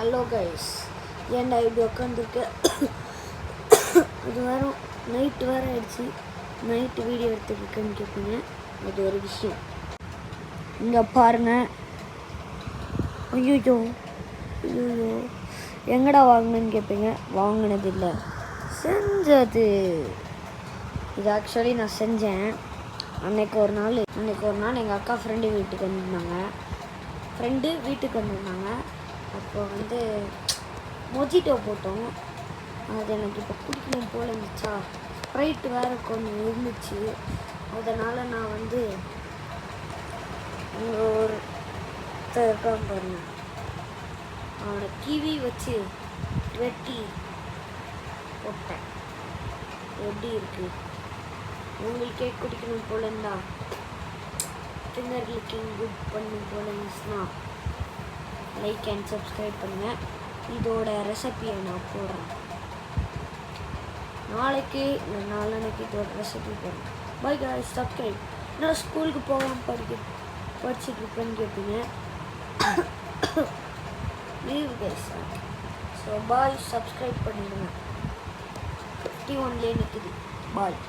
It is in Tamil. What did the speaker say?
ஹலோ கைஸ், ஏன்டா இப்படி உட்காந்துருக்கு? அது வேறு நைட்டு வேறு ஆயிடுச்சு. நைட்டு வீடியோ எடுத்துருக்கேன்னு கேட்பீங்க. அது ஒரு விஷயம். இங்கே பாருங்க. ஐயோ எங்கடா வாங்கினேன்னு கேட்பீங்க. வாங்கினது இல்லை, செஞ்சது. இது ஆக்சுவலி நான் செஞ்சேன். அன்னைக்கு ஒரு நாள் எங்கள் அக்கா ஃப்ரெண்டு வீட்டுக்கு வந்திருந்தாங்க. அப்போ மொஜிட்டோ போட்டோம். அது எனக்கு இப்போ குடிக்கணும் போல் இருந்துச்சா. ஸ்ப்ரைட் வேறு கொஞ்சம் இருந்துச்சு. அதனால் நான் அங்கே ஒருத்தர் இருக்கான் பாருங்க, அவனை கிவி வச்சு வெட்டி போட்டேன். எப்படி இருக்கு? உங்களுக்கே குடிக்கணும் போல இருந்தா, ஃபிங்கர் லிக்கிங் குட் பண்ணணும் போல இருந்துச்சுன்னா லைக் அண்ட் சப்ஸ்கிரைப் பண்ணுங்கள். இதோட ரெசிபியை நான் போடுறேன். நாளைக்கு இல்லை நாளன்னைக்கு இதோட ரெசிபி போடுறேன். By guys, subscribe. நான் ஸ்கூலுக்கு போகாமல் படிச்சுட்டு இருப்பேன்னு கேட்பீங்க. Leave guys. So bye, subscribe பண்ணிடுங்க. 51லே நிற்குது. பாய்.